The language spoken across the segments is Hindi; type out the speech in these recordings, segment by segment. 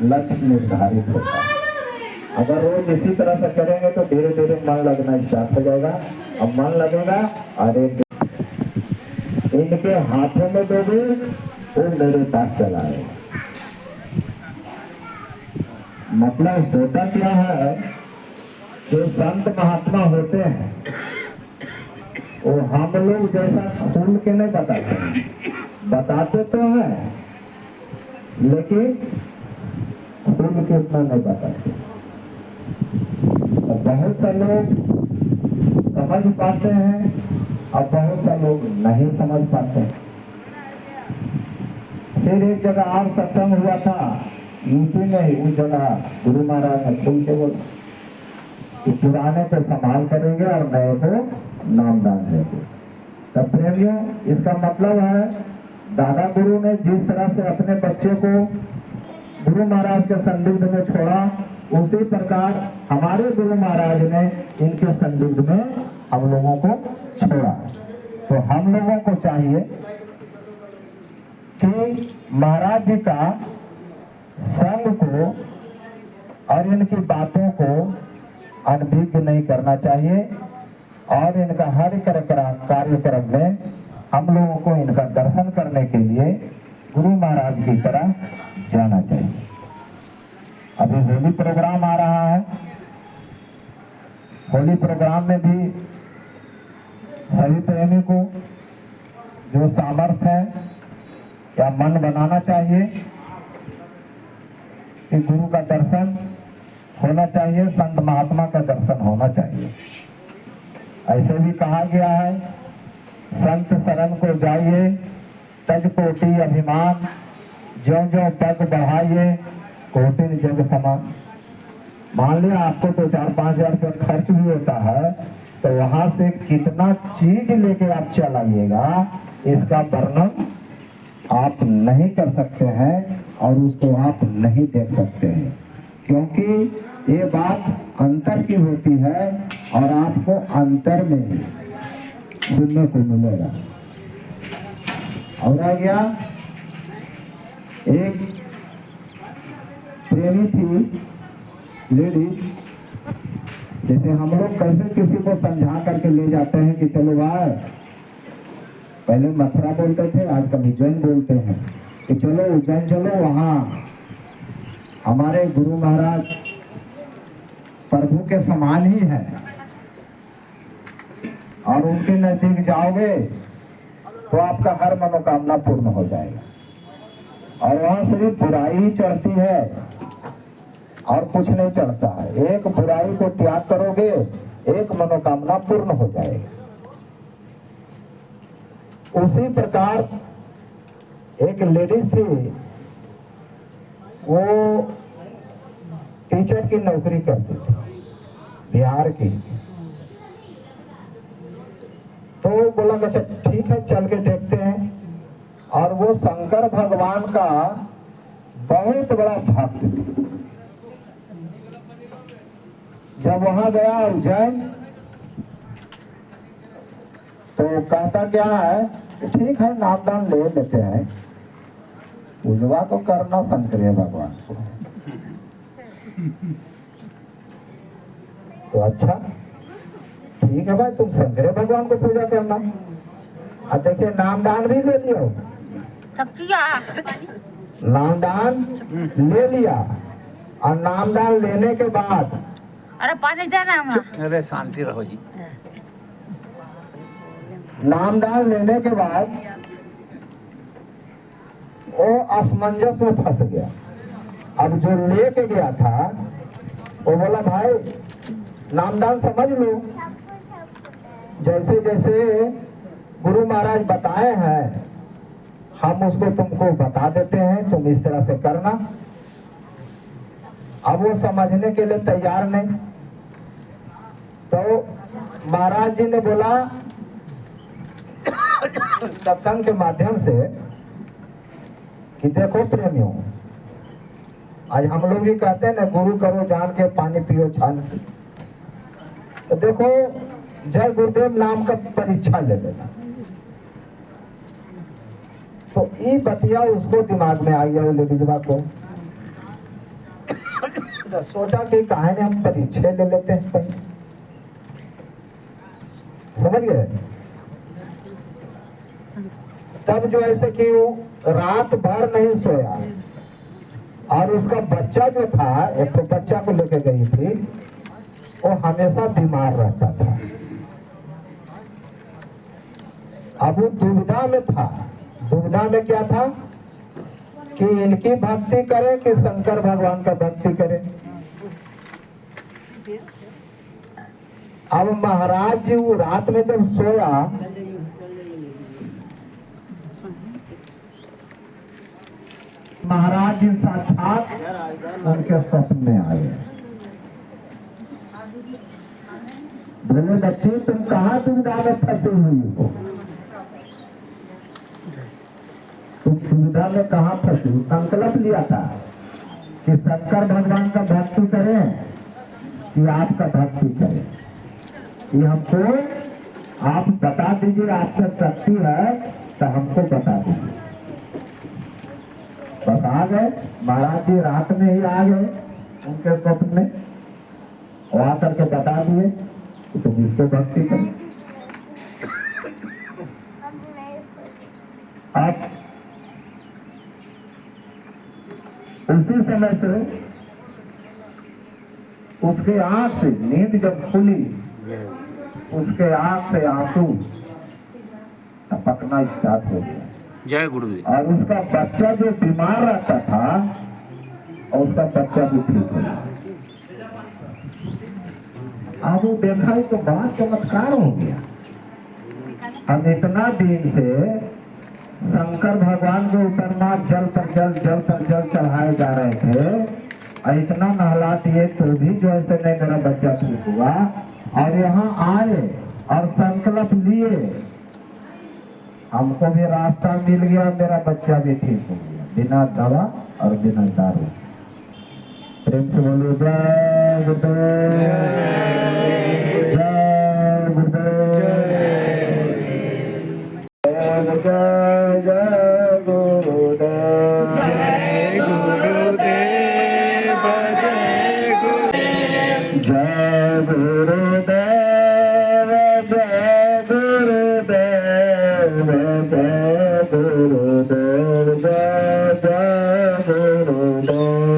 लक्ष्य निर्धारित होता है। अगर रोज इसी तरह से करेंगे तो धीरे धीरे मन लगना स्टार्ट हो जाएगा। अब मन लगेगा, अरे इनके हाथों में दोगे वो मेरे पास चला आएगा। मतलब होता क्या है, जो संत महात्मा होते हैं वो हम लोग जैसा खुल के नहीं बताते हैं, बताते तो हैं लेकिन खुल के उतना नहीं बताते। बहुत से लोग समझ पाते हैं और बहुत से लोग नहीं समझ पाते हैं। फिर एक जगह और सत्संग हुआ था यूपी में ही, उस जगह गुरु महाराज ने खुल के बोला कि पुराने को संभाल करेंगे और नए को नामदान देंगे। तब प्रेमियों, इसका मतलब है दादा गुरु ने जिस तरह से अपने बच्चे को गुरु महाराज के संदिग्ध में छोड़ा, उसी प्रकार हमारे गुरु महाराज ने इनके संदिग्ध में हम लोगों को छोड़ा। तो हम लोगों को चाहिए कि महाराज जी का संग को और इनकी बातों को अनभिज्ञ नहीं करना चाहिए और इनका हर कार्यक्रम में हम लोगों को इनका दर्शन करने के लिए गुरु महाराज की तरह जाना चाहिए। अभी होली प्रोग्राम आ रहा है, होली प्रोग्राम में भी सभी प्रेमी को जो सामर्थ्य है या मन बनाना चाहिए कि गुरु का दर्शन होना चाहिए, संत महात्मा का दर्शन होना चाहिए। ऐसे भी कहा गया है, संत शरण को जाइए तज कोटि अभिमान, ज्यों ज्यों पग बढ़ाइए कोटि जग समान। मान लिया आपको तो 4-5 हजार रुपया खर्च भी होता है, तो वहां से कितना चीज लेके आप चलाइएगा इसका वर्णन आप नहीं कर सकते हैं और उसको आप नहीं देख सकते हैं, क्योंकि ये बात अंतर की होती है और आपको अंतर में सुनने को मिलेगा। और आ गया, एक प्रेमी थी लेडीज, जैसे हम लोग कैसे किसी को समझा करके ले जाते हैं कि चलो भाई, पहले मथुरा बोलते थे, आजकल उज्जैन बोलते हैं कि चलो उज्जैन चलो, वहाँ हमारे गुरु महाराज प्रभु के समान ही है और उनके नजदीक जाओगे तो आपका हर मनोकामना पूर्ण हो जाएगा। और वहां सिर्फ बुराई ही चढ़ती है और कुछ नहीं चढ़ता है। एक बुराई को त्याग करोगे, एक मनोकामना पूर्ण हो जाएगी। उसी प्रकार एक लेडीज थी, वो टीचर की नौकरी करती थी बिहार की। तो बोला अच्छा ठीक है, चल के देखते हैं। और वो शंकर भगवान का बहुत बड़ा भक्त थी। जब वहां गया उज्जैन, तो कहता क्या है, ठीक है नामदान ले लेते हैं, पूजवा तो करना शंकर भगवान को। तो अच्छा ठीक है भाई, तुम शंकर भगवान को पूजा करना। अब देखिए नामदान भी ले लिया, नामदान ले लिया। और नामदान लेने के बाद, अरे पानी जाना, अरे शांति रहो जी। नामदान लेने के बाद वो असमंजस में फंस गया। अब जो लेके गया था वो बोला भाई नामदान समझ लो, जैसे जैसे गुरु महाराज बताए हैं हम उसको तुमको बता देते हैं, तुम इस तरह से करना। अब वो समझने के लिए तैयार नहीं। तो महाराज जी ने बोला सत्संग के माध्यम से कि देखो प्रेमियों, आज हम लोग भी कहते हैं ना, गुरु करो जान के, पानी पियो छान के। तो देखो जय गुरुदेव नाम का परीक्षा ले लेना। तो ये बतिया उसको दिमाग में आ गया, वो लेडीजवा को। तो सोचा कि काहे ने हम परीक्षा ले लेते हैं पहले, समझ गए। तब जो ऐसे कि वो रात भर नहीं सोया और उसका बच्चा जो था, एक तो बच्चा को लेके गई थी, वो हमेशा बीमार रहता था। अब वो दुविधा में था। दुविधा में क्या था कि इनकी भक्ति करें कि शंकर भगवान का भक्ति करें। अब महाराज जी वो रात में जब सोया, महाराज जी साक्षात उनके स्वप्न में आए। बोले बच्चे तुम कहाँ दुविधा में फंसे हुई हो? तुम दुविधा में कहाँ फंसी? संकल्प लिया था कि शंकर भगवान का भक्ति करें कि आपका भक्ति करें। ये हमको आप बता दीजिए, आपका शक्ति है तो हमको बता दीजिए। बस आ गए महाराज जी, रात में ही आ गए उनके स्वप्न में, और आकर के बता दिए कि तुम इसको भक्ति करो। अब उसी समय से उसके आंख से नींद जब खुली, उसके आंख से आंसू टपकना स्टार्ट हो गया। जय गुरुदेव। और उसका बच्चा जो बीमार रहता था, और उसका बच्चा भी ठीक हो गया। अब वो देखा तो बड़ा चमत्कार हो गया। हम इतना दिन से शंकर भगवान के ऊपर जल पर जल, जल पर जल चढ़ाए जा रहे थे, और इतना नहला दिए तो भी जो ऐसे नहीं मेरा बच्चा ठीक हुआ। और यहाँ आए और संकल्प लिए, हमको भी रास्ता मिल गया, मेरा बच्चा भी ठीक हो गया, बिना दवा और बिना दारू। प्रेम से बोलो जय गुरुदेव, जय गुरुदेव, जय जय गुरुदेव, जय गुरुदेव, जय गुरुदेव, जय गुरुदेव, जय गुरुदेव, जय गुरुदेव, जय जय गुरुदेव।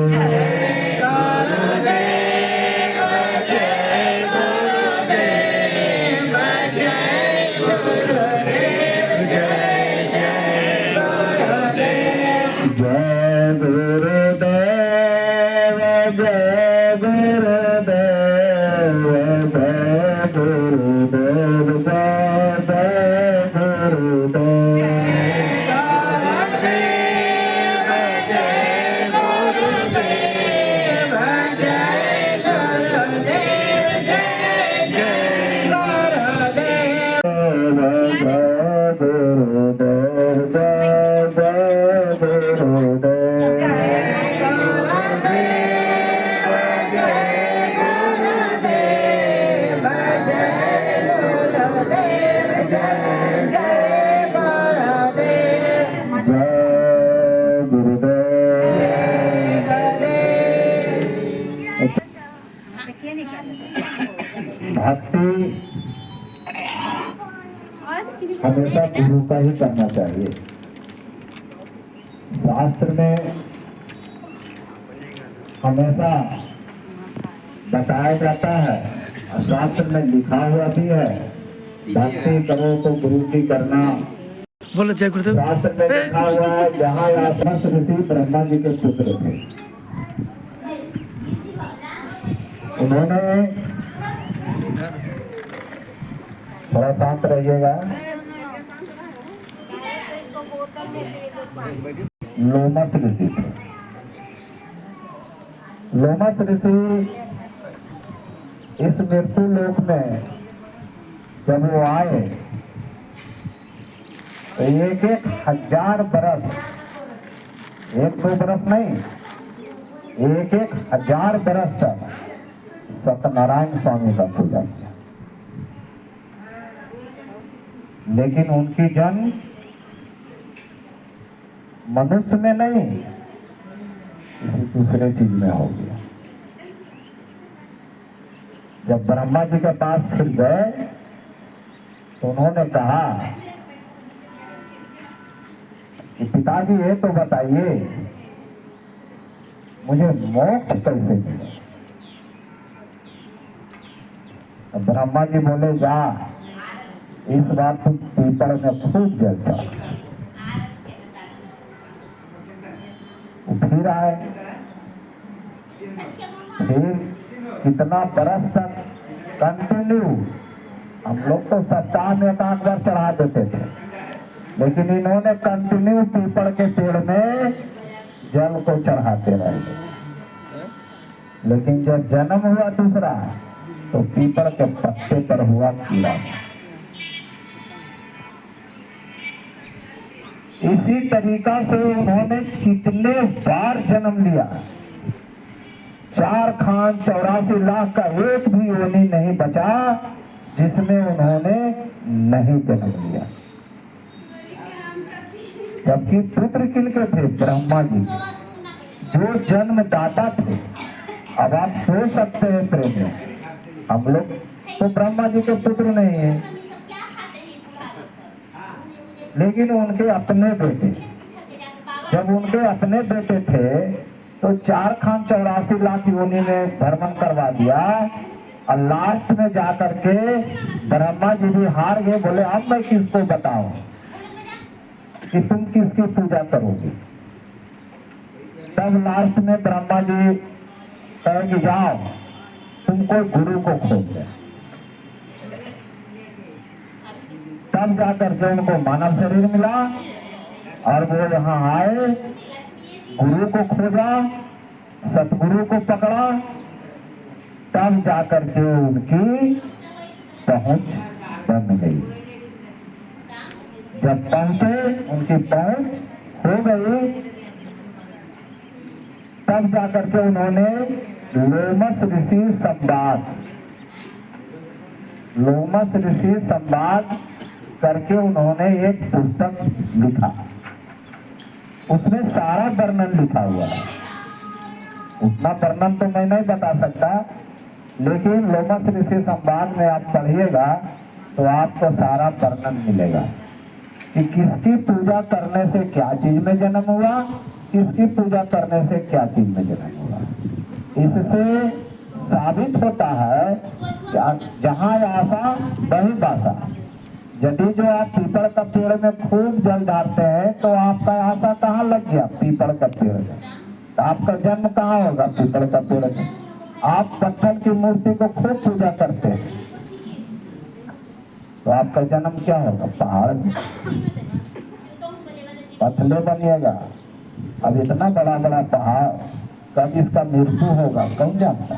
भक्ति हमेशा गुरु का ही करना चाहिए। शास्त्र में हमेशा बताया जाता है, शास्त्र में लिखा हुआ भी है, भक्ति करो तो गुरु की करना। बोलो जय गुरुदेव। शास्त्र में लिखा हुआ है, जहाँ व्यास ऋषि ब्रह्मा जी के पुत्र थे, उन्होंने, थोड़ा शांत रहिएगा, लोमस ऋषि थे। लोमस ऋषि इस मृत्यु लोक में जब वो आए तो एक 1000 बरस, 1-2 बरस नहीं, 1000 बरस तक सत्यनारायण स्वामी का पूजा किया। लेकिन उनकी जन्म मनुष्य में नहीं, किसी दूसरे चीज में हो गया। जब ब्रह्मा जी के पास फिर गए तो उन्होंने कहा कि पिताजी ये तो बताइए मुझे मोक्ष कैसे मिले। ब्रह्मा जी बोले जा इस बार तुम पीपल में खूब जलता। फिर आए, फिर कितना बरस तक कंटिन्यू, हम लोग तो सप्ताह में एक आध बार चढ़ा देते थे, लेकिन इन्होंने कंटिन्यू पीपल के पेड़ में जल को चढ़ाते रहे। लेकिन जब जन्म हुआ दूसरा तो पीपल के पत्ते पर हुआ कीड़ा। इसी तरीका से उन्होंने कितने बार जन्म लिया। 4 खान 84 लाख का एक भी योनि नहीं बचा जिसमें उन्होंने नहीं जन्म लिया। जबकि पुत्र किनके थे? ब्रह्मा जी, जो जन्मदाता थे। अब आप सोच सकते हैं प्रेम में, हम लोग तो ब्रह्मा जी के पुत्र नहीं है, लेकिन उनके अपने बेटे, जब उनके अपने बेटे थे तो 4 खान 84 लाख योनि में भ्रमण करवा दिया और लास्ट में जाकर के ब्रह्मा जी भी हार गए। बोले अब मैं किसको बताऊं कि तुम किसकी पूजा करोगे। तब लास्ट में ब्रह्मा जी कहे कि जाओ तुमको गुरु को खोज। तब जाकर के उनको मानव शरीर मिला और वो यहाँ आए, गुरु को खोजा, सतगुरु को पकड़ा, तब जाकर के उनकी पहुंच बन गई। जब पहुंचे, उनकी पहुंच हो गई, तब जाकर के उन्होंने लोमस ऋषि संवाद करके उन्होंने एक पुस्तक लिखा। उसमें सारा वर्णन लिखा हुआ है। उतना वर्णन तो मैं नहीं बता सकता, लेकिन लोमस ऋषि संवाद में आप पढ़िएगा तो आपको सारा वर्णन मिलेगा कि किसकी पूजा करने से क्या चीज में जन्म हुआ, किसकी पूजा करने से क्या चीज में जन्म हुआ। इससे साबित होता है कि जहाँ आशा वही बासा। यदि जो आप पीपल का पेड़ में खूब जल डालते हैं तो आपका आशा कहाँ लग गया? पीपल का पेड़ में। तो आपका जन्म कहाँ होगा? पीपल का पेड़ में। आप पत्थर की मूर्ति को खूब पूजा करते हैं तो आपका जन्म क्या होगा? पहाड़ में पत्थर बनिएगा। अब इतना बड़ा बड़ा पहाड़, कब इसका मृत्यु होगा कौन जानता।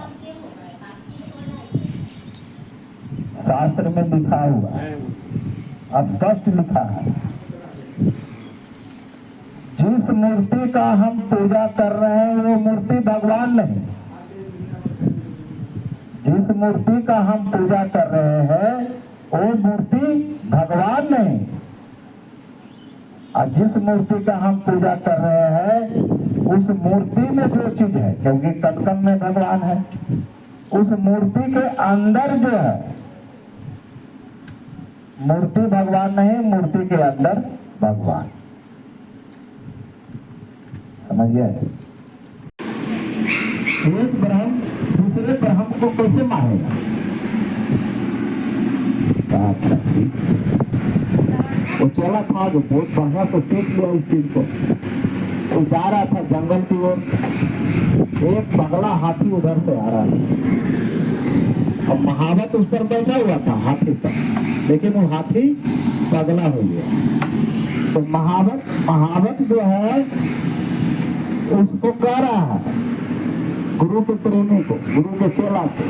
शास्त्र में लिखा हुआ है, स्पष्ट लिखा है, जिस मूर्ति का हम पूजा कर रहे हैं वो मूर्ति भगवान नहीं। जिस मूर्ति का हम पूजा कर रहे हैं वो मूर्ति भगवान नहीं। और जिस मूर्ति का हम पूजा कर रहे हैं उस मूर्ति में जो चीज है, क्योंकि कण में भगवान है, उस मूर्ति के अंदर जो है, मूर्ति भगवान नहीं, मूर्ति के अंदर भगवान। समझिए? एक ब्रह्म दूसरे ब्रह्म को कैसे मारेगा? वो चला था जो बहुत बढ़िया से सीख लिया इस चीज को। वो जा रहा था जंगल की ओर, एक पगला हाथी उधर से आ रहा था और महावत उस पर बैठा हुआ था हाथी पर, लेकिन वो हाथी पगला हो गया। तो महावत जो है उसको कह रहा है, गुरु के प्रेमी को, गुरु के चेला को,